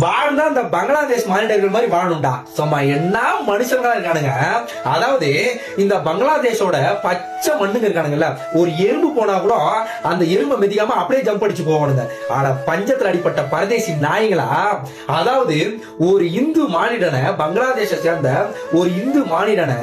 வாழ்ந்தா இந்த பங்களாதேஷ் மாநிலங்கள் மாதிரி வாழணும்டா. சும்மா என்ன மனுஷங்களா இருக்கானுங்க. அதாவது இந்த பங்களாதேஷோட பச்சை மண்ணுங்க இருக்கானுங்கல்ல, ஒரு எறும்பு போனா கூட அந்த எறும்பை மிதிக்காம அப்படியே ஜம்ப் அடிச்சு போவானுங்க. ஆனா பஞ்சத்துல அடிப்பட்ட பரதேசி நாய்களா. அதாவது ஒரு இந்து மாநிலனை, பங்களாதேஷை சேர்ந்த ஒரு இந்து மாநிலனை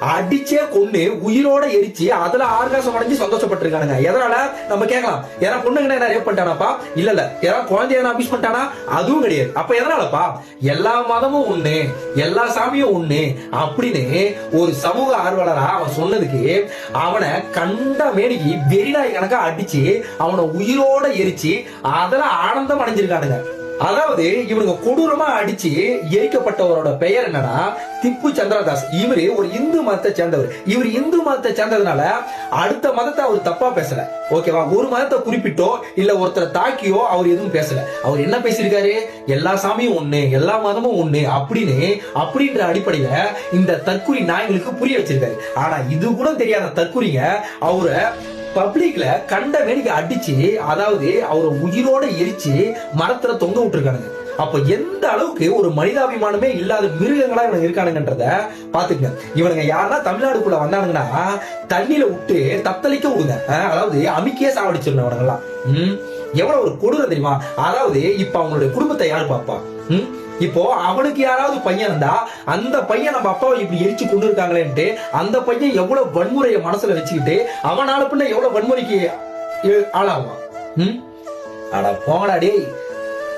அடிச்சே கொண்டு உயிரோட எரிச்சு அதுல ஆர்காசம் அடைஞ்சு சந்தோஷப்பட்டிருக்கானுங்க. எதனால நம்ம கேட்கலாம், யாரா பொண்ணுங்க என்ன ரேப் பண்ணிட்டானாப்பா? இல்ல யாரா குழந்தைய அபியூஸ் பண்ணிட்டானா? அதுவும் கிடையாது. அப்ப எதனாலப்பா? எல்லா மதமும் ஒண்ணு, எல்லா சாமியும் ஒண்ணு அப்படின்னு ஒரு சமூக ஆர்வலரா அவன் சொன்னதுக்கு அவனை கண்ட மேனிக்கு வெறிநாய் கணக்கா அடிச்சு அவனை உயிரோட எரிச்சு அதுல ஆனந்தம் அடைஞ்சிருக்கானுங்க. அதாவது இவனுங்க கொடூரமா அடிச்சு எரிக்கப்பட்டவரோட பெயர் என்னன்னா திப்பு சந்திரதாஸ். இவரு ஒரு இந்து மதத்தை சேர்ந்தவர். இவர் இந்து மதத்தை சேர்ந்ததுனால அடுத்த மதத்தை அவர் தப்பா பேசல, ஓகேவா? ஒரு மதத்தை குறிப்பிட்டோ இல்ல ஒருத்தரை தாக்கியோ அவர் எதுவும் பேசல. அவர் என்ன பேசியிருக்காரு? எல்லா சாமியும் ஒண்ணு, எல்லா மதமும் ஒண்ணு அப்படின்ற அடிப்படையில இந்த தற்குறி நாய்களுக்கு புரிய வச்சிருக்காரு. ஆனா இது கூட தெரியாத தற்குறிங்க அவரை பப்ளிக்ல கண்ட வேடிக்கை அடிச்சு, அதாவது அவரை உயிரோட எரிச்சு மரத்துல தொங்க விட்டுருக்கானுங்க. அப்ப எந்த அளவுக்கு ஒரு மனிதாபிமானமே இல்லாத மிருகங்களா இவனுங்க இருக்கானுங்கன்றத பாத்துக்கங்க. இவனுங்க யாருன்னா தமிழ்நாடுக்குள்ள வந்தானுங்கன்னா தண்ணியில விட்டு தத்தளிக்க விடுங்க, அதாவது அமிக்கே சாவடிச்சிருந்தவங்க எல்லாம். எவ்வளவு ஒரு கொடூரம் தெரியுமா? அதாவது இப்ப அவங்களுடைய குடும்பத்தை யாரு பாப்பா? இப்போ அவனுக்கு யாராவது பையன் இருந்தா அந்த பையன் நம்ம அப்பாவை இப்படி எரிச்சு கொண்டு இருக்காங்களேன்ட்டு அந்த பையன் எவ்வளவு வன்முறையை மனசுல வச்சுக்கிட்டு அவனால பின்ன எவ்வளவு வன்முறைக்கு ஆளாகுவான். ஆனா போங்கடா டேய்.